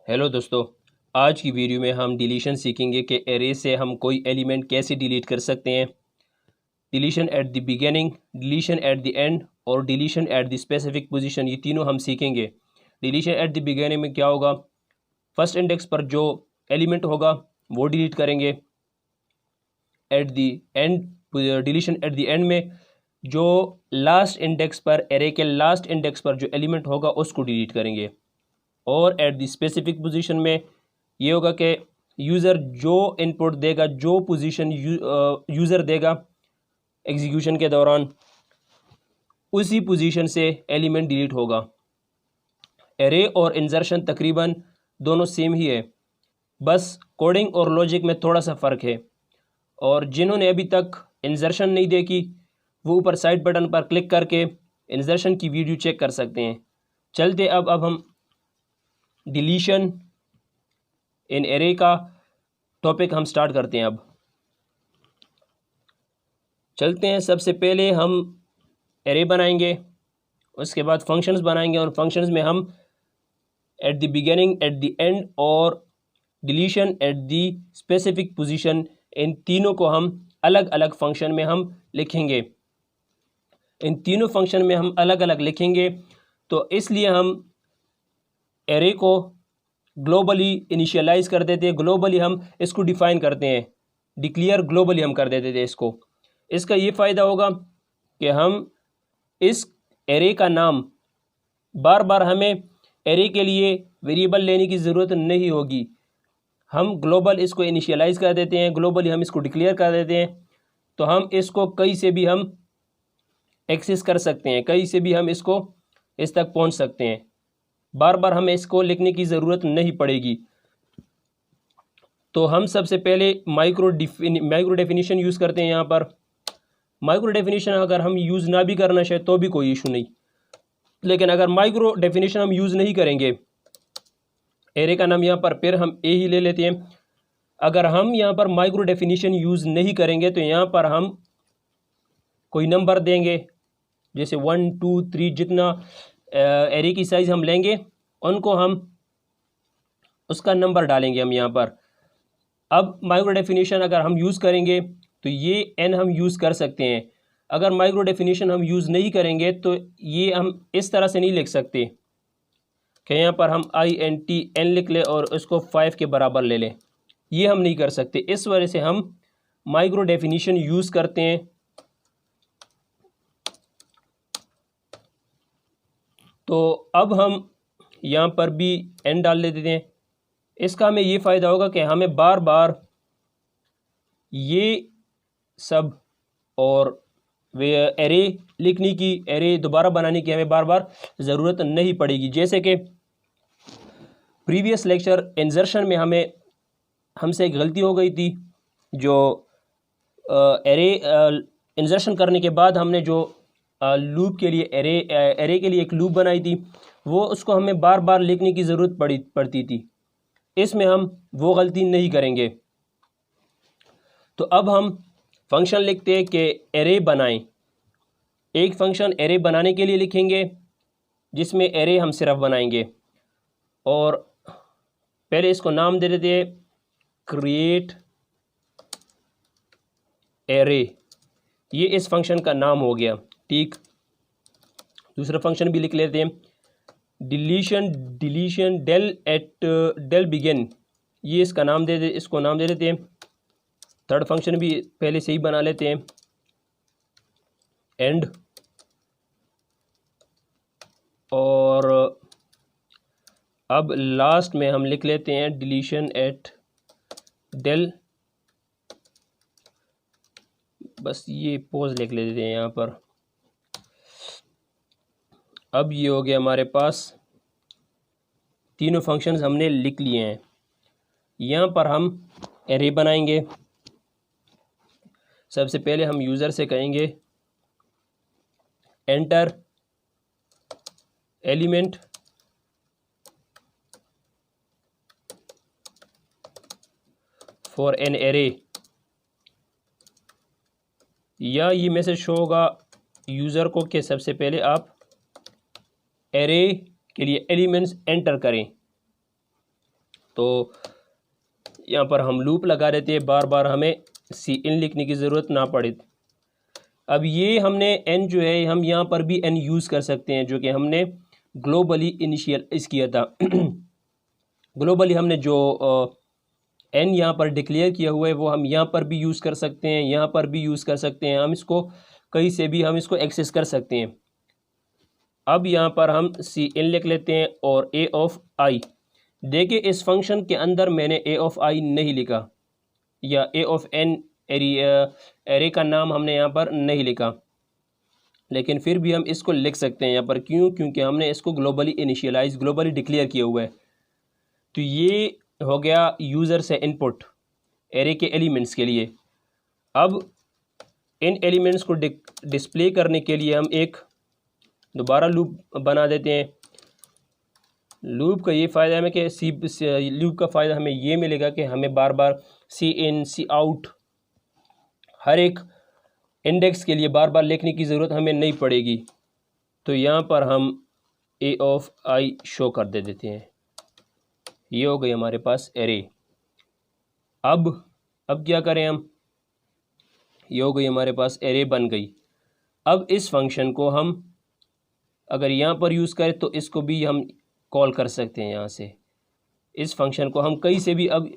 Hello दोस्तों, आज की वीडियो में हम डिलीशन सीखेंगे कि एरे से हम कोई एलिमेंट कैसे डिलीट कर सकते हैं। Deletion at the beginning, deletion at the end और deletion at the specific position, ये तीनों हम सीखेंगे। डिलीशन एट द बिगिनिंग में क्या होगा, फर्स्ट इंडेक्स पर जो एलिमेंट होगा वो डिलीट करेंगे। Eight the and, deletion at the and में जो लास्ट इंडेक्स पर, एरे के लास्ट इंडेक्स पर जो एलिमेंट होगा उसको डिलीट करेंगे। और एट द स्पेसिफिक पोजीशन में ये होगा कि यूज़र जो इनपुट देगा, जो पोजीशन यूज़र देगा एग्जीक्यूशन के दौरान, उसी पोजीशन से एलिमेंट डिलीट होगा। एरे और इंसर्शन तकरीबन दोनों सेम ही है, बस कोडिंग और लॉजिक में थोड़ा सा फ़र्क है। और जिन्होंने अभी तक इंसर्शन नहीं देखी वो ऊपर साइड बटन पर क्लिक करके इंसर्शन की वीडियो चेक कर सकते हैं। चलते अब हम डिलीशन इन एरे का टॉपिक हम स्टार्ट करते हैं। अब चलते हैं, सबसे पहले हम एरे बनाएंगे, उसके बाद फंक्शंस बनाएंगे और फंक्शंस में हम at the beginning, at the end और deletion at the specific position, इन तीनों को हम अलग अलग फंक्शन में हम लिखेंगे। इन तीनों फंक्शन में हम अलग अलग लिखेंगे, तो इसलिए हम एरे को ग्लोबली इनिशियलाइज कर देते हैं, ग्लोबली हम इसको डिफ़ाइन करते हैं, डिक्लेयर ग्लोबली हम कर देते थे इसको। इसका ये फ़ायदा होगा कि हम इस एरे का नाम बार बार, हमें एरे के लिए वेरिएबल लेने की ज़रूरत नहीं होगी। हम ग्लोबल इसको इनिशियलाइज कर देते हैं, ग्लोबली हम इसको डिक्लेयर कर देते हैं, तो हम इसको कहीं से भी हम एक्सेस कर सकते हैं, कहीं से भी हम इसको इस तक पहुंच सकते हैं। बार बार हमें इसको लिखने की ज़रूरत नहीं पड़ेगी। तो हम सबसे पहले माइक्रो डेफिनेशन यूज़ करते हैं। यहाँ पर माइक्रो डेफिनेशन अगर हम यूज़ ना भी करना चाहे तो भी कोई इशू नहीं, लेकिन अगर माइक्रो डेफिनेशन हम यूज़ नहीं करेंगे, एरे का नाम यहाँ पर फिर हम ए ही ले लेते हैं। अगर हम यहाँ पर माइक्रो डेफिनेशन यूज़ नहीं करेंगे तो यहाँ पर हम कोई नंबर देंगे, जैसे 1 2 3, जितना एरे की साइज़ हम लेंगे उनको हम उसका नंबर डालेंगे हम यहाँ पर। अब माइक्रो डेफिनेशन अगर हम यूज़ करेंगे तो ये एन हम यूज़ कर सकते हैं। अगर माइक्रो डेफिनेशन हम यूज़ नहीं करेंगे तो ये हम इस तरह से नहीं लिख सकते कि यहाँ पर हम INT लिख लें और उसको 5 के बराबर ले लें, ये हम नहीं कर सकते। इस वजह से हम माइक्रो डेफिनेशन यूज़ करते हैं। तो अब हम यहाँ पर भी एन डाल देते हैं। इसका हमें ये फ़ायदा होगा कि हमें बार बार ये सब और वे एरे लिखने की, एरे दोबारा बनाने की हमें बार बार ज़रूरत नहीं पड़ेगी। जैसे कि प्रीवियस लेक्चर इंसर्शन में हमसे एक गलती हो गई थी, जो एरे इंसर्शन करने के बाद हमने जो लूप के लिए एरे के लिए एक लूप बनाई थी, वो उसको हमें बार बार लिखने की ज़रूरत पड़ती थी। इसमें हम वो गलती नहीं करेंगे। तो अब हम फंक्शन लिखते हैं कि एरे बनाएं। एक फंक्शन एरे बनाने के लिए लिखेंगे जिसमें एरे हम सिर्फ बनाएंगे, और पहले इसको नाम दे देते हैं क्रिएट एरे। ये इस फंक्शन का नाम हो गया, ठीक। दूसरा फंक्शन भी लिख लेते हैं, डिलीशन डेल बिगिन, ये इसका नाम इसको नाम दे देते हैं। थर्ड फंक्शन भी पहले से ही बना लेते हैं, एंड। और अब लास्ट में हम लिख लेते हैं डिलीशन एट डेल, बस ये पोज लिख लेते हैं यहाँ पर। अब ये हो गया हमारे पास, तीनों फंक्शंस हमने लिख लिए हैं। यहाँ पर हम एरे बनाएंगे। सबसे पहले हम यूज़र से कहेंगे enter element for an array, या ये मैसेज शो होगा यूज़र को कि सबसे पहले आप एरे के लिए एलिमेंट्स एंटर करें। तो यहाँ पर हम लूप लगा देते हैं, बार बार हमें सी इन लिखने की ज़रूरत ना पड़े। अब ये हमने एन जो है, हम यहाँ पर भी एन यूज़ कर सकते हैं, जो कि हमने ग्लोबली इनिशियलाइज किया था। ग्लोबली हमने जो एन यहाँ पर डिक्लेयर किया हुआ है वो हम यहाँ पर भी यूज़ कर सकते हैं, यहाँ पर भी यूज़ कर सकते हैं, हम इसको कहीं से भी हम इसको एक्सेस कर सकते हैं। अब यहाँ पर हम सी इन लिख लेते हैं और ए ऑफ आई। देखिए इस फंक्शन के अंदर मैंने ए ऑफ आई नहीं लिखा, या ए ऑफ एन एरे का नाम हमने यहाँ पर नहीं लिखा, लेकिन फिर भी हम इसको लिख सकते हैं यहाँ पर। क्यों? क्योंकि हमने इसको ग्लोबली इनिशियलाइज, ग्लोबली डिक्लेयर किया हुआ है। तो ये हो गया यूज़र से इनपुट एरे के एलिमेंट्स के लिए। अब इन एलिमेंट्स को डिस्प्ले करने के लिए हम एक दोबारा लूप बना देते हैं। लूप का ये फ़ायदा हमें कि लूप का फ़ायदा हमें ये मिलेगा कि हमें बार बार सी इन सी आउट हर एक इंडेक्स के लिए बार बार लिखने की ज़रूरत हमें नहीं पड़ेगी। तो यहाँ पर हम ए ऑफ आई शो कर देते हैं। ये हो गई हमारे पास एरे। अब क्या करें हम? ये हो गई हमारे पास एरे बन गई। अब इस फंक्शन को हम अगर यहाँ पर यूज़ करें तो इसको भी हम कॉल कर सकते हैं। यहाँ से इस फंक्शन को हम कहीं से भी अब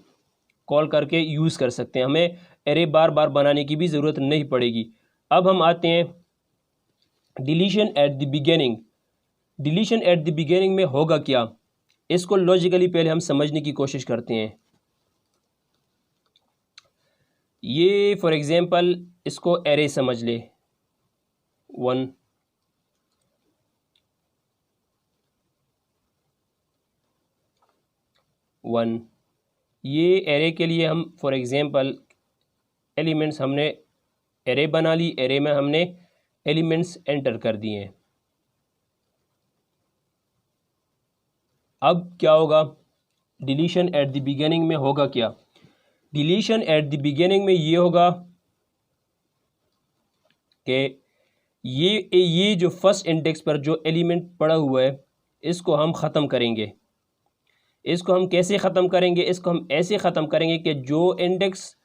कॉल करके यूज़ कर सकते हैं, हमें एरे बार बार बनाने की भी ज़रूरत नहीं पड़ेगी। अब हम आते हैं deletion at the beginning. Deletion at the beginning में होगा क्या, इसको लॉजिकली पहले हम समझने की कोशिश करते हैं। ये फॉर एग्जांपल इसको एरे समझ ले 1, ये एरे के लिए हम फॉर एग्जांपल एलिमेंट्स हमने एरे बना ली, एरे में हमने एलिमेंट्स एंटर कर दिए हैं। अब क्या होगा? डिलीशन एट द बिगिनिंग में होगा क्या? डिलीशन एट द बिगिनिंग में ये होगा कि ये जो फर्स्ट इंडेक्स पर जो एलिमेंट पड़ा हुआ है इसको हम ख़त्म करेंगे। इसको हम कैसे ख़त्म करेंगे? इसको हम ऐसे ख़त्म करेंगे कि जो इंडेक्स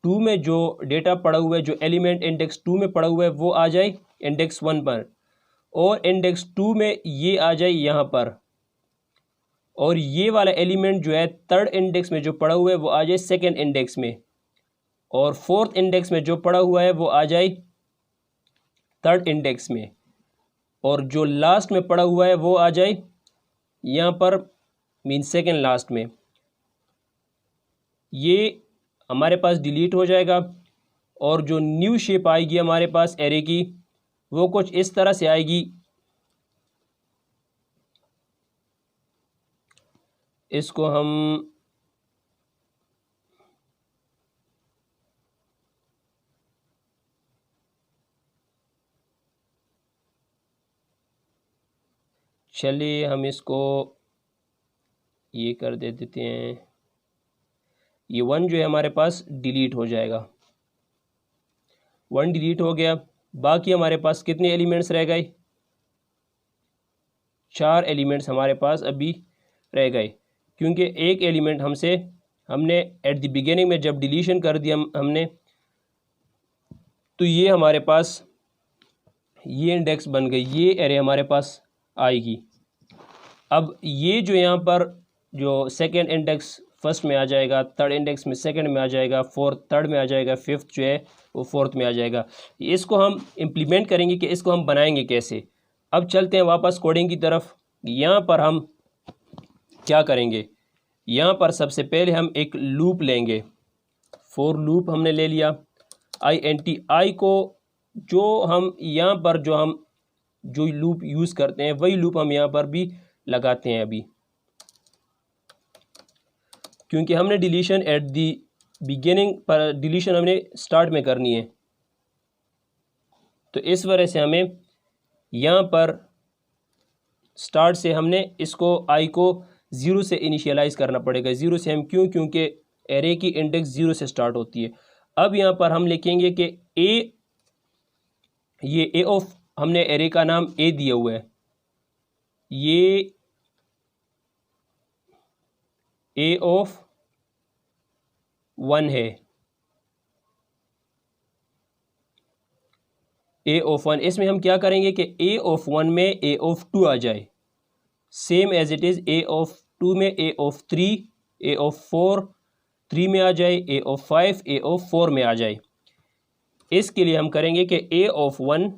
2 में जो डेटा पड़ा हुआ है, जो एलिमेंट इंडेक्स 2 में पड़ा हुआ है वो आ जाए इंडेक्स 1 पर, और इंडेक्स 2 में ये आ जाए यहाँ पर, और ये वाला एलिमेंट जो है थर्ड इंडेक्स में जो पड़ा हुआ है वो आ जाए सेकेंड इंडेक्स में, और फोर्थ इंडेक्स में जो पड़ा हुआ है वो आ जाए थर्ड इंडेक्स में, और जो लास्ट में पड़ा हुआ है वो आ जाए यहाँ पर मीन सेकेंड लास्ट में। ये हमारे पास डिलीट हो जाएगा, और जो न्यू शेप आएगी हमारे पास एरे की वो कुछ इस तरह से आएगी। इसको हम चलिए हम इसको ये कर देते हैं। ये 1 जो है हमारे पास डिलीट हो जाएगा। 1 डिलीट हो गया। बाकी हमारे पास कितने एलिमेंट्स रह गए? 4 एलिमेंट्स हमारे पास अभी रह गए, क्योंकि एक एलिमेंट हमने एट द बिगिनिंग में जब डिलीशन कर दिया हमने, तो ये हमारे पास ये इंडेक्स बन गई, ये एरे हमारे पास आएगी। अब ये जो यहाँ पर जो सेकेंड इंडेक्स फर्स्ट में आ जाएगा, थर्ड इंडेक्स में सेकंड में आ जाएगा, फोर्थ थर्ड में आ जाएगा, फिफ्थ जो है वो फोर्थ में आ जाएगा। इसको हम इम्प्लीमेंट करेंगे कि इसको हम बनाएंगे कैसे। अब चलते हैं वापस कोडिंग की तरफ। यहाँ पर हम क्या करेंगे? यहाँ पर सबसे पहले हम एक लूप लेंगे, फॉर लूप हमने ले लिया। आई को जो हम यहाँ पर जो लूप यूज़ करते हैं वही लूप हम यहाँ पर भी लगाते हैं अभी, क्योंकि हमने डिलीशन एट दी बिगिनिंग पर डिलीशन हमने स्टार्ट में करनी है। तो इस वजह से हमें यहाँ पर स्टार्ट से हमने इसको आई को 0 से इनिशियलाइज़ करना पड़ेगा। 0 से हम क्योंकि एरे की इंडेक्स 0 से स्टार्ट होती है। अब यहाँ पर हम लिखेंगे कि ये ए ऑफ, हमने एरे का नाम ए दिया हुआ है, ये ए ऑफ 1 है, ए ऑफ 1, इसमें हम क्या करेंगे कि ए ऑफ 1 में ए ऑफ 2 आ जाए, same as it is A of 2 में ए ऑफ 3, ए ऑफ 4 3 में आ जाए, ए ऑफ 5 ए ऑफ 4 में आ जाए। इसके लिए हम करेंगे कि ए ऑफ 1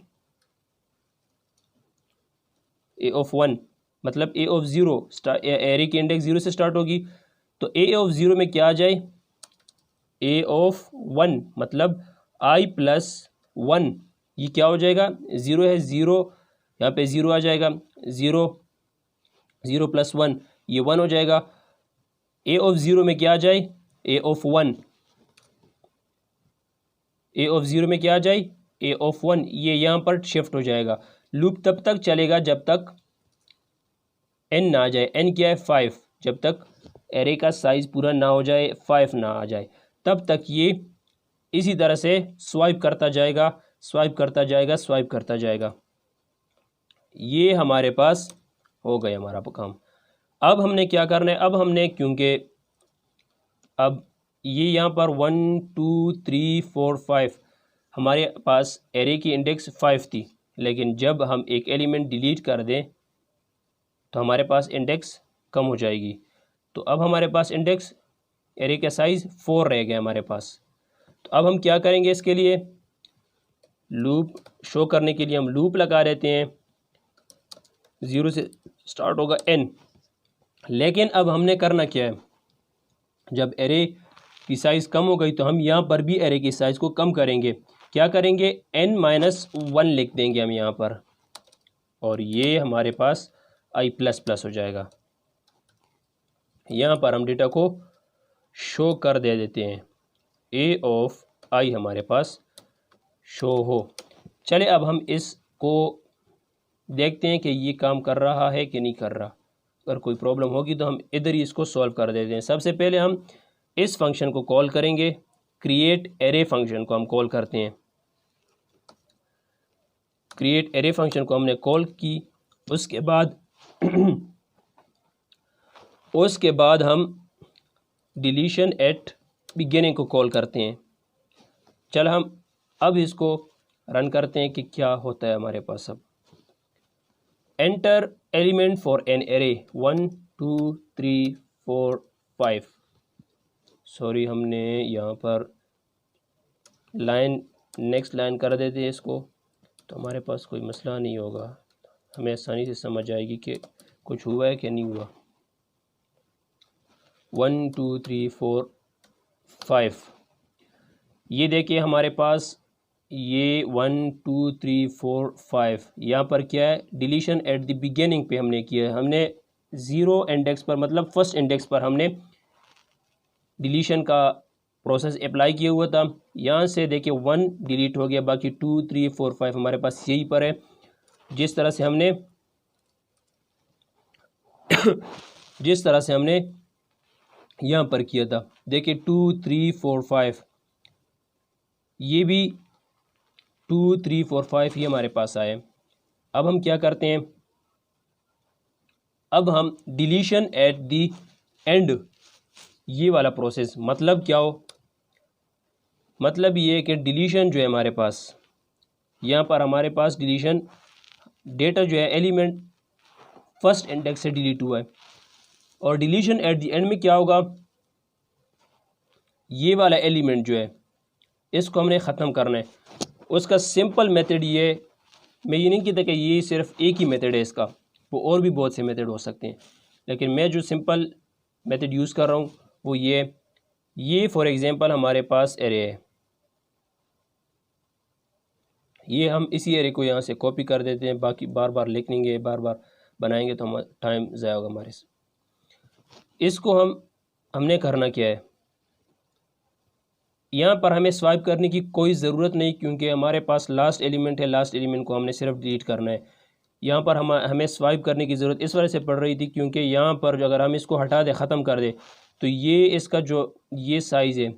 मतलब ए ऑफ 0, एरे की इंडेक्स 0 से स्टार्ट होगी, तो ए ऑफ 0 में क्या आ जाए, ए ऑफ 1 मतलब आई प्लस 1, ये क्या हो जाएगा, 0 है, 0 यहाँ पे 0 आ जाएगा, 0 0 प्लस 1 ये 1 हो जाएगा। ए ऑफ 0 में क्या आ जाए, ए ऑफ 1, ए ऑफ 0 में क्या आ जाए, ए ऑफ 1, ये यहाँ पर शिफ्ट हो जाएगा। लूप तब तक चलेगा जब तक n ना आ जाए, n क्या है 5, जब तक एरे का साइज पूरा ना हो जाए, 5 ना आ जाए, तब तक ये इसी तरह से स्वाइप करता जाएगा, स्वाइप करता जाएगा, स्वाइप करता जाएगा। ये हमारे पास हो गया हमारा काम। अब हमने क्या करना है, अब हमने क्योंकि अब ये यहाँ पर 1 2 3 4 5 हमारे पास एरे की इंडेक्स 5 थी, लेकिन जब हम एक एलिमेंट डिलीट कर दें तो हमारे पास इंडेक्स कम हो जाएगी। तो अब हमारे पास इंडेक्स एरे का साइज़ 4 रह गया हमारे पास। तो अब हम क्या करेंगे, इसके लिए लूप शो करने के लिए हम लूप लगा देते हैं, 0 से स्टार्ट होगा n। लेकिन अब हमने करना क्या है, जब एरे की साइज़ कम हो गई तो हम यहाँ पर भी एरे की साइज़ को कम करेंगे। क्या करेंगे, n-1 लिख देंगे हम यहाँ पर, और ये हमारे पास i प्लस प्लस हो जाएगा। यहाँ पर हम डेटा को शो कर दे देते हैं, a ऑफ i हमारे पास शो हो। चले अब हम इसको देखते हैं कि ये काम कर रहा है कि नहीं कर रहा। अगर कोई प्रॉब्लम होगी तो हम इधर ही इसको सॉल्व कर देते हैं। सबसे पहले हम इस फंक्शन को कॉल करेंगे, क्रिएट एरे फंक्शन को हम कॉल करते हैं। क्रिएट एरे फंक्शन को हमने कॉल की, उसके बाद हम डिलीशन एट बिगिनिंग को कॉल करते हैं। चल हम अब इसको रन करते हैं कि क्या होता है हमारे पास। अब enter element for an array 1 2 3 4 5। Sorry, हमने यहाँ पर लाइन नेक्स्ट लाइन कर देते हैं इसको, तो हमारे पास कोई मसला नहीं होगा, हमें आसानी से समझ आएगी कि कुछ हुआ है कि नहीं हुआ। 1 2 3 4 5, ये देखिए हमारे पास ये 1 2 3 4 5 यहाँ पर क्या है, डिलीशन एट द बिगिनिंग पे हमने किया है। हमने 0 इंडेक्स पर मतलब फर्स्ट इंडेक्स पर हमने डिलीशन का प्रोसेस अप्लाई किया हुआ था। यहाँ से देखिए 1 डिलीट हो गया, बाकी 2 3 4 5 हमारे पास यही पर है, जिस तरह से हमने यहाँ पर किया था। देखिए 2 3 4 5, ये भी 2 3 4 5 ये हमारे पास आए। अब हम क्या करते हैं, अब हम डिलीशन एट दी एंड, ये वाला प्रोसेस मतलब क्या हो, मतलब ये है कि डिलीशन जो है हमारे पास, यहाँ पर हमारे पास डिलीशन डेटा जो है एलिमेंट फर्स्ट इंडेक्स से डिलीट हुआ है, और डिलीशन एट दी एंड में क्या होगा, ये वाला एलिमेंट जो है इसको हमने ख़त्म करना है। उसका सिंपल मेथड ये, मैं ये नहीं कहता कि ये सिर्फ एक ही मेथड है इसका, वो और भी बहुत से मेथड हो सकते हैं, लेकिन मैं जो सिंपल मेथड यूज़ कर रहा हूँ वो ये फॉर एग्ज़ाम्पल हमारे पास एरे है, ये हम इसी एरे को यहाँ से कॉपी कर देते हैं, बाकी बार बार लिखेंगे बार बार बनाएंगे तो हम टाइम ज़ाया होगा हमारे से। इसको हमने करना क्या है, यहाँ पर हमें स्वाइप करने की कोई ज़रूरत नहीं, क्योंकि हमारे पास लास्ट एलिमेंट है, लास्ट एलिमेंट को हमने सिर्फ डिलीट करना है। यहाँ पर हमें स्वाइप करने की ज़रूरत इस वजह से पड़ रही थी क्योंकि यहाँ पर अगर हम इसको हटा दें, ख़त्म कर दें, तो ये इसका जो ये साइज़ है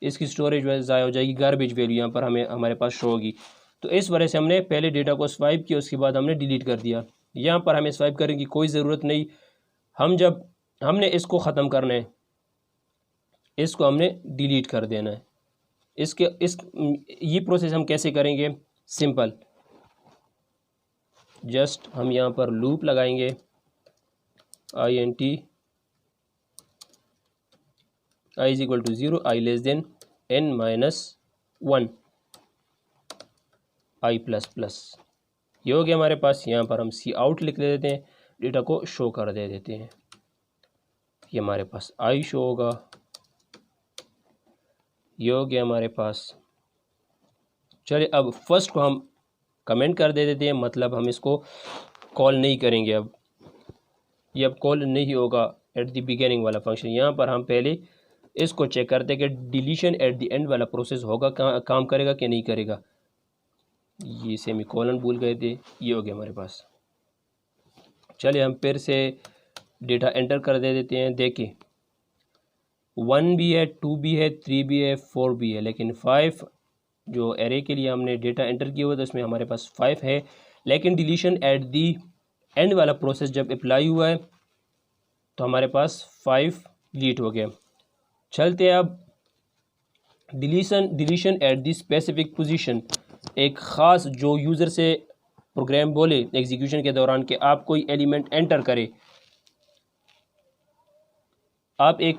इसकी स्टोरेज ज़ाया हो जाएगी, गार्बेज वैल्यू यहाँ पर हमारे पास शो होगी। तो इस वजह से हमने पहले डेटा को स्वाइप किया, उसके बाद हमने डिलीट कर दिया। यहाँ पर हमें स्वाइप करने की कोई ज़रूरत नहीं। हम जब हमने इसको ख़त्म करना है, इसको हमने डिलीट कर देना है। ये प्रोसेस हम कैसे करेंगे? सिंपल, जस्ट हम यहाँ पर लूप लगाएंगे int i is equal to 0, i less than n minus 1 i plus plus. ये हो गया हमारे पास। यहाँ पर हम सी आउट लिख देते हैं, डेटा को शो कर दे देते हैं। ये हमारे पास i शो होगा। ये हो गया हमारे पास। चलिए अब फर्स्ट को हम कमेंट कर दे देते हैं, मतलब हम इसको कॉल नहीं करेंगे। अब ये अब कॉल नहीं होगा एट द बिगिनिंग वाला फंक्शन। यहाँ पर हम पहले इसको चेक करते हैं कि डिलीशन एट द एंड वाला प्रोसेस होगा, काम करेगा कि नहीं करेगा। ये सेमी कॉलन भूल गए थे। ये हो गया हमारे पास। चलिए हम फिर से डेटा एंटर कर दे देते हैं। देखिए 1 भी है, 2 भी है, 3 भी है, 4 भी है, लेकिन 5 जो एरे के लिए हमने डेटा एंटर किया हुआ था उसमें हमारे पास 5 है, लेकिन डिलीशन एट दी एंड वाला प्रोसेस जब अप्लाई हुआ है तो हमारे पास 5 डिलीट हो गया। चलते हैं अब deletion at the specific position. एक ख़ास जो यूज़र से प्रोग्राम बोले एग्जीक्यूशन के दौरान कि आप कोई एलिमेंट एंटर करें, आप एक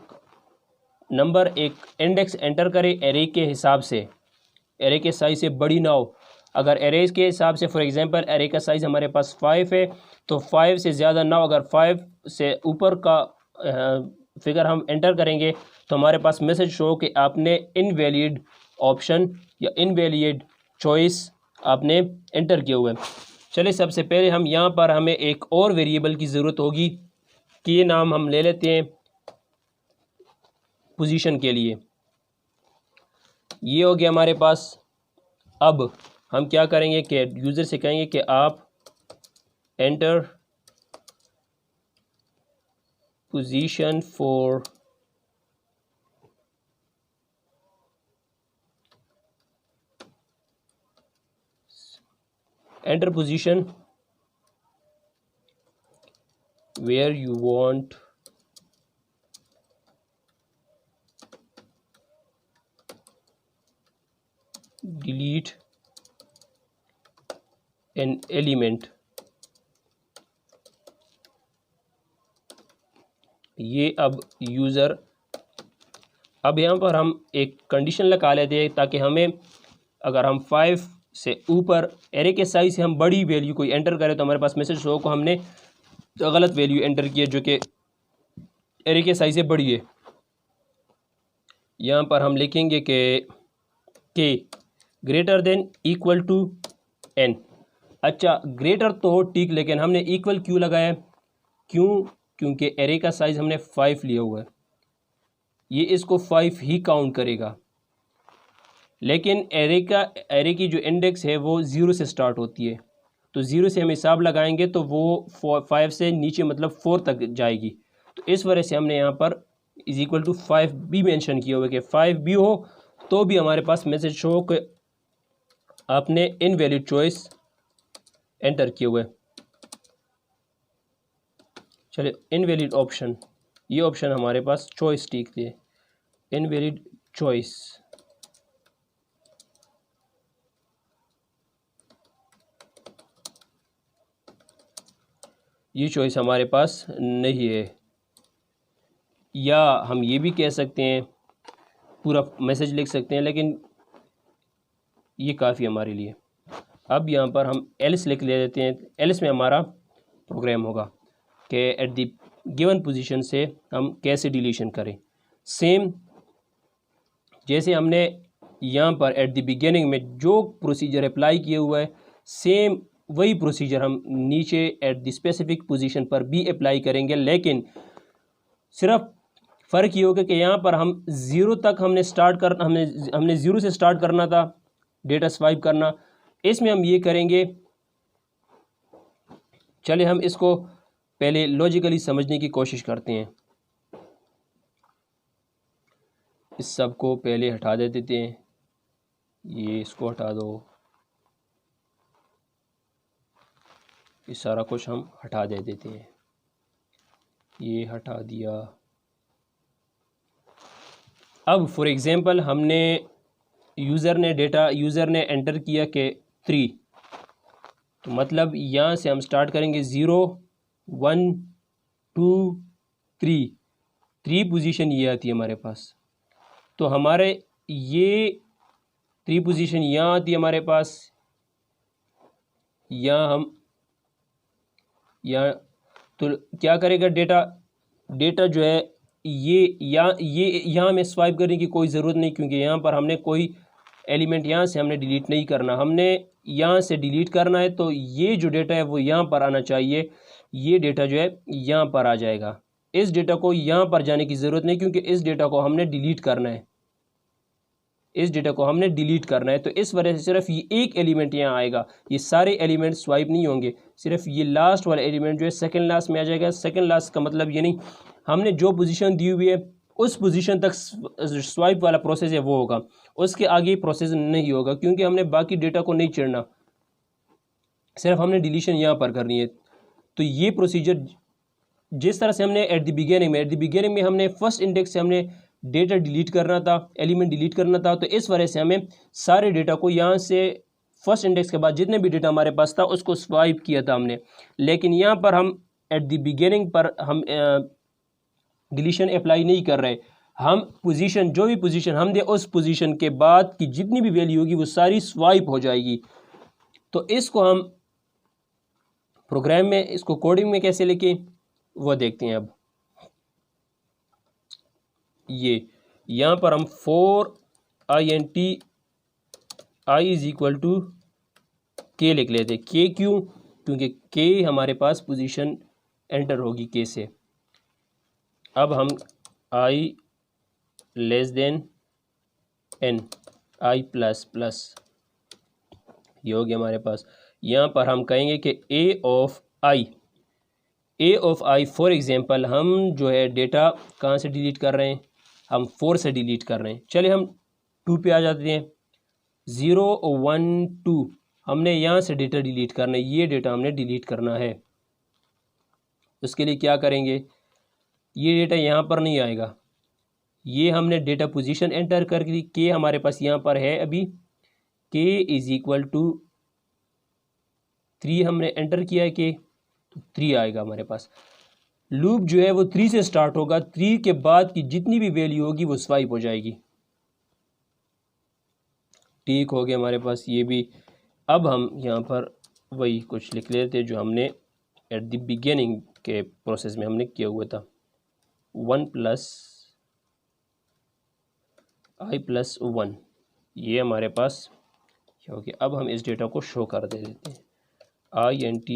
नंबर, एक इंडेक्स एंटर करें एरे के हिसाब से, एरे के साइज़ से बड़ी ना हो। अगर एरे के हिसाब से फॉर एग्जांपल एरे का साइज़ हमारे पास 5 है तो 5 से ज़्यादा ना हो। अगर 5 से ऊपर का फिगर हम एंटर करेंगे तो हमारे पास मैसेज शो कि आपने इनवैलिड ऑप्शन या इनवैलिड चॉइस आपने एंटर किया हुआ है। चलिए सबसे पहले हम यहाँ पर हमें एक और वेरिएबल की ज़रूरत होगी कि ये नाम हम ले लेते हैं पोजीशन के लिए। ये हो गया हमारे पास। अब हम क्या करेंगे कि यूज़र से कहेंगे कि आप enter position for enter position where you want delete an element. ये अब यूज़र, अब यहाँ पर हम एक कंडीशन लगा लेते हैं ताकि हमें अगर हम 5 से ऊपर एरे के साइज से हम बड़ी वैल्यू कोई एंटर करें तो हमारे पास मैसेज शो को हमने गलत वैल्यू एंटर की है जो कि एरे के साइज से बड़ी है। यहाँ पर हम लिखेंगे कि greater than equal to n। अच्छा ग्रेटर तो ठीक, लेकिन हमने इक्वल क्यों लगाया? क्यों? क्योंकि एरे का साइज़ हमने 5 लिया हुआ है, ये इसको 5 ही काउंट करेगा। लेकिन एरे की जो इंडेक्स है वो 0 से स्टार्ट होती है, तो 0 से हम हिसाब लगाएंगे तो वो 5 से नीचे मतलब 4 तक जाएगी। तो इस वजह से हमने यहाँ पर इज इक्वल टू 5 भी मेंशन किया हुआ है कि 5 भी हो तो भी हमारे पास मैसेज शो हो कि आपने इनवैलिड चॉइस एंटर किया हुआ है। चलिए इनवैलिड ऑप्शन, ये ऑप्शन हमारे पास चॉइस ठीक थे, इनवैलिड चॉइस। ये चॉइस हमारे पास नहीं है, या हम ये भी कह सकते हैं पूरा मैसेज लिख सकते हैं, लेकिन ये काफ़ी हमारे लिए। अब यहाँ पर हम एल्स लिख ले देते हैं। एल्स में हमारा प्रोग्राम होगा कि एट द गिवन पोजीशन से हम कैसे डिलीशन करें। सेम जैसे हमने यहाँ पर एट द बिगिनिंग में जो प्रोसीजर अप्लाई किया हुआ है, सेम वही प्रोसीजर हम नीचे एट द स्पेसिफिक पोजीशन पर भी अप्लाई करेंगे, लेकिन सिर्फ फ़र्क ये होगा कि यहाँ पर हम 0 तक हमने हमने 0 से स्टार्ट करना था डेटा स्वाइप करना। इसमें हम ये करेंगे, चले हम इसको पहले लॉजिकली समझने की कोशिश करते हैं। इस सब को पहले हटा देते हैं, ये इसको हटा दो, ये सारा कुछ हम हटा दे देते हैं। ये हटा दिया। अब फॉर एग्ज़ाम्पल हमने यूज़र ने एंटर किया कि 3, तो मतलब यहाँ से हम स्टार्ट करेंगे 0 1 2 3 पोजीशन ये आती है हमारे पास। तो हमारे ये 3 पोजीशन यहाँ आती है हमारे पास। यहाँ तो क्या करेगा डेटा जो है ये यहाँ हमें स्वाइप करने की कोई ज़रूरत नहीं, क्योंकि यहाँ पर हमने कोई एलिमेंट यहाँ से हमने डिलीट नहीं करना, हमने यहाँ से डिलीट करना है। तो ये जो डेटा है वो यहाँ पर आना चाहिए, ये डेटा जो है यहाँ पर आ जाएगा। इस डेटा को यहाँ पर जाने की ज़रूरत नहीं, क्योंकि इस डेटा को हमने डिलीट करना है, तो इस वजह से सिर्फ ये एक एलिमेंट यहाँ आएगा, ये सारे एलिमेंट स्वाइप नहीं होंगे, सिर्फ ये लास्ट वाला एलिमेंट जो है सेकंड लास्ट में आ जाएगा। सेकंड लास्ट का मतलब ये नहीं, हमने जो पोजीशन दी हुई है उस पोजीशन तक स्वाइप वाला प्रोसेस है वो होगा, उसके आगे प्रोसेस नहीं होगा, क्योंकि हमने बाकी डेटा को नहीं चिढ़ना, सिर्फ हमने डिलीशन यहाँ पर करनी है। तो ये प्रोसीजर जिस तरह से हमने एट द बिगिनिंग में हमने फर्स्ट इंडेक्स से हमने डेटा डिलीट करना था, एलिमेंट डिलीट करना था, तो इस वजह से हमें सारे डेटा को यहाँ से फर्स्ट इंडेक्स के बाद जितने भी डेटा हमारे पास था उसको स्वाइप किया था हमने। लेकिन यहाँ पर हम एट द बिगिनिंग पर हम डिलीशन अप्लाई नहीं कर रहे, हम पोजीशन जो भी पोजीशन हम दे उस पोजीशन के बाद की जितनी भी वैल्यू होगी वो सारी स्वाइप हो जाएगी। तो इसको हम प्रोग्राम में, इसको कोडिंग में कैसे लिखें वो देखते हैं। अब ये यहाँ पर हम for int I is equal to के लिख लेते हैं। के क्यों? क्योंकि के हमारे पास पोजीशन एंटर होगी के से। अब हम I less than n, I plus plus, ये हो गया हमारे पास। यहाँ पर हम कहेंगे कि a of I for example हम जो है डेटा कहाँ से डिलीट कर रहे हैं, हम 4 से डिलीट कर रहे हैं। चलिए हम 2 पे आ जाते हैं। 0 1 2 हमने यहाँ से डेटा डिलीट करना है, ये डेटा हमने डिलीट करना है। उसके लिए क्या करेंगे, ये डेटा यहाँ पर नहीं आएगा, ये हमने डेटा पोजीशन एंटर कर दी, के हमारे पास यहाँ पर है अभी, के इज इक्वल टू 3 हमने एंटर किया है, के तो 3 आएगा हमारे पास। लूप जो है वो 3 से स्टार्ट होगा, 3 के बाद की जितनी भी वैल्यू होगी वो स्वाइप हो जाएगी। ठीक हो गया हमारे पास ये भी। अब हम यहाँ पर वही कुछ लिख लेते जो हमने एट द बिगिनिंग के प्रोसेस में हमने किया हुआ था, 1 प्लस I प्लस 1, ये हमारे पास हो गया। अब हम इस डेटा को शो कर देते हैं, int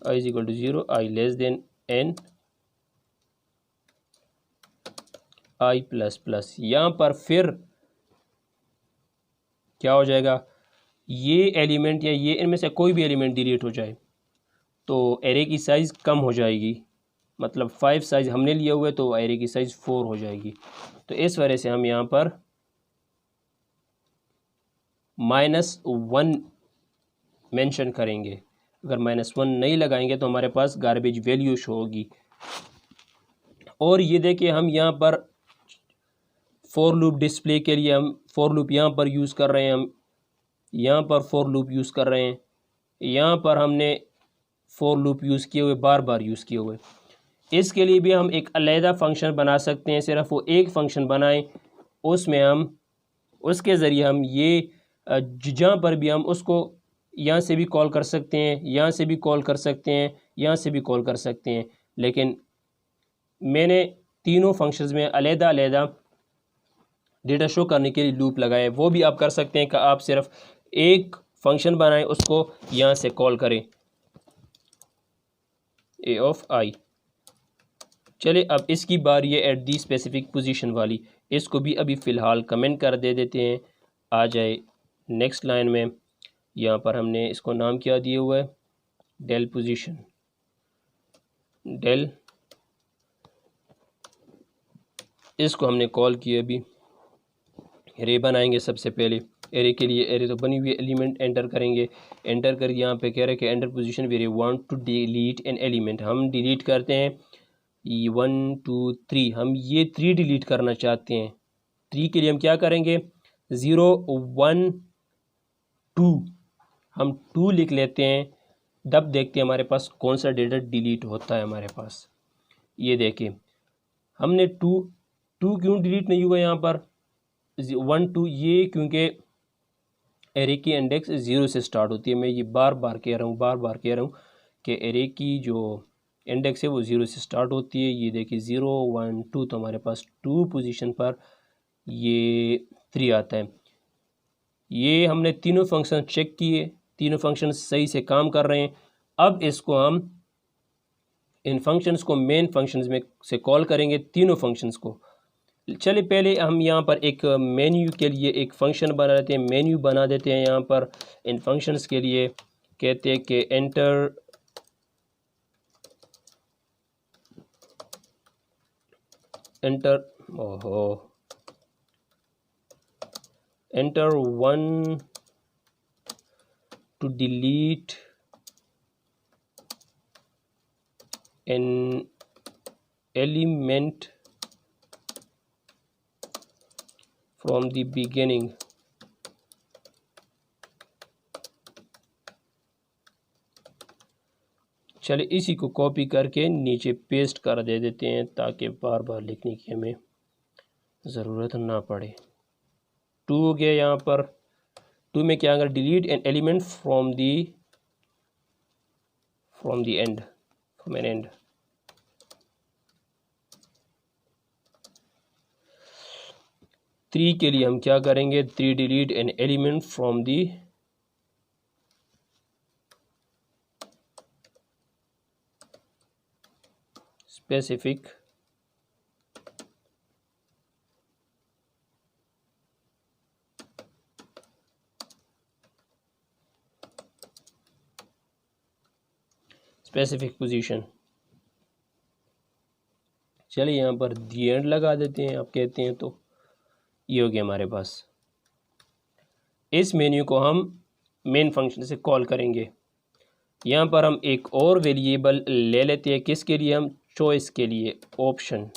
I is equal to 0, I less than n, I plus plus. यहाँ पर फिर क्या हो जाएगा, ये एलिमेंट या ये इनमें से कोई भी एलिमेंट डिलीट हो जाए तो एरे की साइज़ कम हो जाएगी, मतलब 5 साइज़ हमने लिया हुआ है तो एरे की साइज़ 4 हो जाएगी। तो इस वजह से हम यहाँ पर -1 मेंशन करेंगे। अगर -1 नहीं लगाएंगे तो हमारे पास गार्बेज वैल्यू शो होगी। और ये देखिए हम यहाँ पर फॉर लूप डिस्प्ले के लिए हम फॉर लूप यहाँ पर यूज़ कर रहे हैं, हम यहाँ पर फॉर लूप यूज़ कर रहे हैं, यहाँ पर हमने फॉर लूप यूज़ किए हुए, बार बार यूज़ किए हुए। इसके लिए भी हम एक अलहदा फंक्शन बना सकते हैं, सिर्फ वो एक फंक्शन बनाएं, उसमें हम उसके ज़रिए हम ये जहाँ पर भी हम उसको यहाँ से भी कॉल कर सकते हैं, यहाँ से भी कॉल कर सकते हैं, यहाँ से भी कॉल कर सकते हैं। लेकिन मैंने तीनों फंक्शंस में अलहदा अलहदा डेटा शो करने के लिए लूप लगाए, वो भी आप कर सकते हैं कि आप सिर्फ एक फंक्शन बनाएं, उसको यहाँ से कॉल करें, a ऑफ I। चले अब इसकी बारी है एट दी स्पेसिफिक पोजीशन वाली, इसको भी अभी फ़िलहाल कमेंट कर दे देते हैं। आ जाए नेक्स्ट लाइन में, यहाँ पर हमने इसको नाम क्या दिया हुआ है, डेल पोजीशन, डेल, इसको हमने कॉल किया। अभी रे बनाएंगे सबसे पहले, एरे के लिए एरे तो बनी हुई एलिमेंट एंटर करेंगे। एंटर कर यहाँ पे कह रहे हैं कि enter position where want to delete an element, हम डिलीट करते हैं 1 2 3, हम ये 3 डिलीट करना चाहते हैं। 3 के लिए हम क्या करेंगे 0 1 2, हम 2 लिख लेते हैं। तब देखते हैं हमारे पास कौन सा डेटा डिलीट होता है हमारे पास। ये देखिए हमने 2 क्यों डिलीट नहीं हुआ यहाँ पर 1 2, ये क्योंकि एरे की इंडेक्स 0 से स्टार्ट होती है। मैं ये बार बार कह रहा हूँ कि एरे की जो इंडेक्स है वो 0 से स्टार्ट होती है। ये देखिए 0 1 2, तो हमारे पास 2 पोजीशन पर ये 3 आता है। ये हमने तीनों फंक्शन चेक किए, तीनों फंक्शन सही से काम कर रहे हैं। अब इसको हम इन फंक्शंस को मेन फंक्शंस में से कॉल करेंगे, तीनों फंक्शंस को। चलिए पहले हम यहाँ पर एक मेन्यू के लिए एक फ़ंक्शन बना देते हैं, मेन्यू बना देते हैं। यहाँ पर इन फंक्शंस के लिए कहते हैं कि enter 1 to delete an element from the beginning। चलिए इसी को कॉपी करके नीचे पेस्ट कर दे देते हैं ताकि बार बार लिखने की हमें ज़रूरत ना पड़े। 2 हो गया, यहाँ पर 2 में क्या अगर delete an element from an end. 3 के लिए हम क्या करेंगे 3 delete an element from the specific position. चलिए यहाँ पर दी एंड लगा देते हैं, आप कहते हैं तो ये हो गया हमारे पास। इस मेन्यू को हम मेन फंक्शन से कॉल करेंगे। यहाँ पर हम एक और वेरिएबल ले लेते हैं, किसके लिए हम चॉइस के लिए, ऑप्शन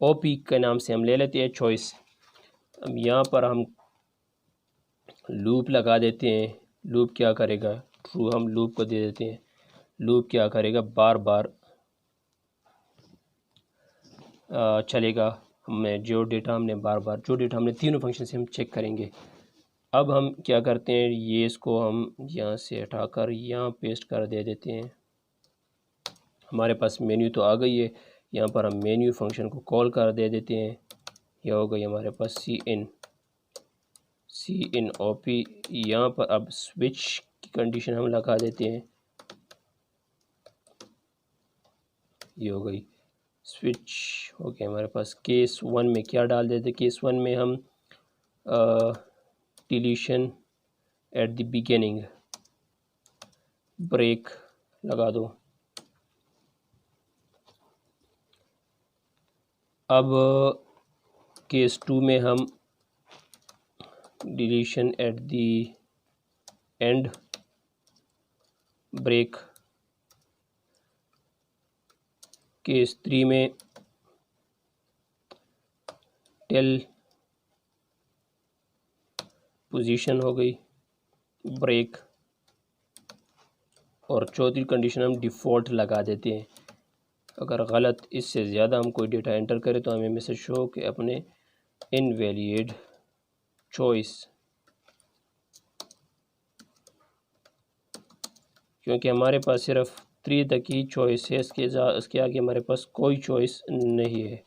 ओपी के नाम से हम ले लेते हैं चॉइस। अब यहाँ पर हम लूप लगा देते हैं। लूप क्या करेगा ट्रू, हम लूप को दे देते हैं। लूप क्या करेगा बार बार चलेगा। हमें जो डेटा हमने तीनों फंक्शन से हम चेक करेंगे। अब हम क्या करते हैं ये इसको हम यहाँ से हटाकर यहाँ पेस्ट कर दे देते हैं। हमारे पास मेन्यू तो आ गई है, यहाँ पर हम मेन्यू फंक्शन को कॉल कर दे देते हैं। यह हो गई हमारे पास सी इन ओपी। यहाँ पर अब स्विच की कंडीशन हम लगा देते हैं। ये हो गई स्विच हो गया हमारे पास। केस 1 में क्या डाल देते, केस 1 में हम deletion at the beginning break लगा दो। अब केस 2 में हम deletion at the end break. Case 3 में टेल पोजीशन हो गई ब्रेक। और चौथी कंडीशन हम डिफ़ॉल्ट लगा देते हैं। अगर गलत इससे ज़्यादा हम कोई डेटा एंटर करें तो हमें मैसेज शो कि अपने इनवैलिड चॉइस, क्योंकि हमारे पास सिर्फ 3 तक ही चॉइस है, इसके आगे हमारे पास कोई चॉइस नहीं है।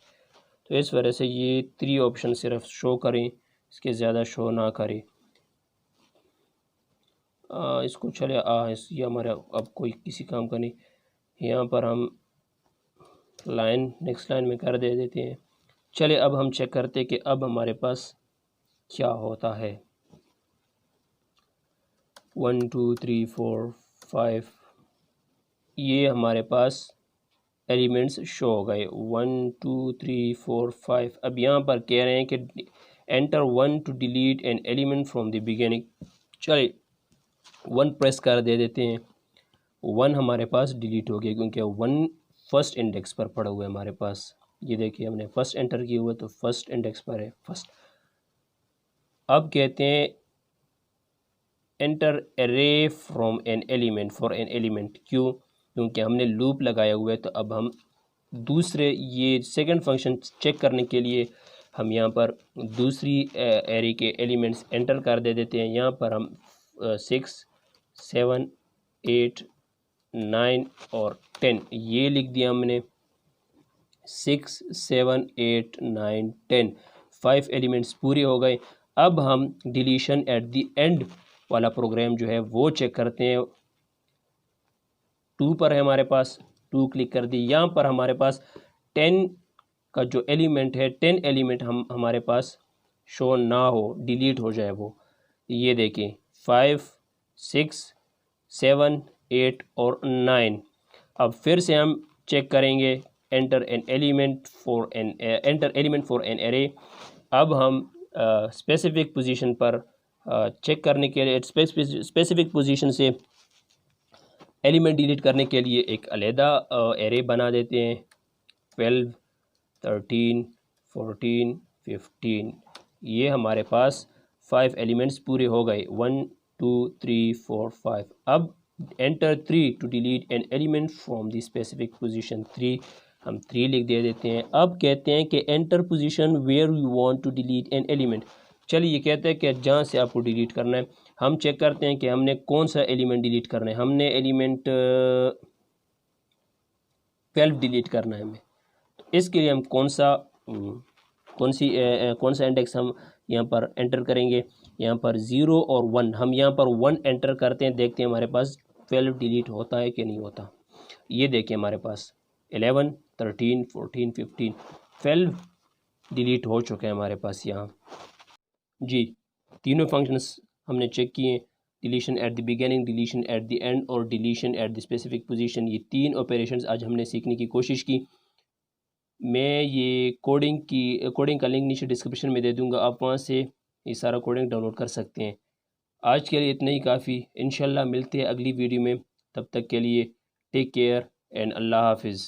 तो इस वजह से ये 3 ऑप्शन सिर्फ शो करें, इसके ज़्यादा शो ना करें। इसको चले ये हमारा अब कोई किसी काम का नहीं। यहाँ पर हम नेक्स्ट लाइन में कर दे देते हैं। चले अब हम चेक करते हैं कि अब हमारे पास क्या होता है। 1 2 3 4 5 ये हमारे पास एलिमेंट्स शो हो गए 1 2 3 4 5। अब यहाँ पर कह रहे हैं कि enter 1 to delete an element from the beginning. चलिए 1 प्रेस कर दे देते हैं, 1 हमारे पास डिलीट हो गया क्योंकि 1 फर्स्ट इंडेक्स पर पड़ा हुआ है हमारे पास। ये देखिए हमने फर्स्ट एंटर किया हुआ है तो फर्स्ट इंडेक्स पर है फर्स्ट। अब कहते हैं enter array from an element for an element. क्यों? क्योंकि हमने लूप लगाया हुआ है। तो अब हम दूसरे ये सेकंड फंक्शन चेक करने के लिए हम यहाँ पर दूसरी एरे के एलिमेंट्स एंटर कर दे देते हैं। यहाँ पर हम 6 7 8 9 और 10 ये लिख दिया हमने। 6 7 8 9 10 5 एलिमेंट्स पूरे हो गए। अब हम डिलीशन एट द एंड वाला प्रोग्राम जो है वो चेक करते हैं। 2 पर है हमारे पास, 2 क्लिक कर दी। यहाँ पर हमारे पास 10 का जो एलिमेंट है 10 एलिमेंट हमारे पास शो ना हो, डिलीट हो जाए वो। ये देखिए 5 6 7 8 और 9। अब फिर से हम चेक करेंगे enter element for an array. अब हम स्पेसिफिक पोजीशन पर चेक करने के लिए स्पेसिफिक पोजीशन से एलिमेंट डिलीट करने के लिए एक अलहदा एरे बना देते हैं। 12 13 14 15 ये हमारे पास 5 एलिमेंट्स पूरे हो गए। 1 2 3 4 5। अब enter 3 to delete an element from the specific position. 3 हम 3 लिख दे देते हैं। अब कहते हैं कि enter position where you want to delete an element. चलिए ये कहते हैं कि जहाँ से आपको डिलीट करना है। हम चेक करते हैं कि हमने कौन सा एलिमेंट डिलीट करना है। हमने एलिमेंट 12 डिलीट करना है हमें। तो इसके लिए हम कौन सा इंडेक्स हम यहाँ पर एंटर करेंगे। यहाँ पर 0 और 1 हम यहाँ पर 1 एंटर करते हैं, देखते हैं हमारे पास 12 डिलीट होता है कि नहीं होता। ये देखिए हमारे पास 11 13 14 15 12 डिलीट हो चुके हैं हमारे पास यहाँ। जी तीनों फंक्शंस हमने चेक किए, deletion at the beginning, deletion at the end और deletion at the specific position. ये 3 ऑपरेशंस आज हमने सीखने की कोशिश की। मैं ये कोडिंग का लिंक नीचे डिस्क्रिप्शन में दे दूंगा, आप वहाँ से ये सारा कोडिंग डाउनलोड कर सकते हैं। आज के लिए इतना ही काफ़ी। इंशाल्लाह मिलते हैं अगली वीडियो में, तब तक के लिए टेक केयर एंड अल्लाह हाफिज़।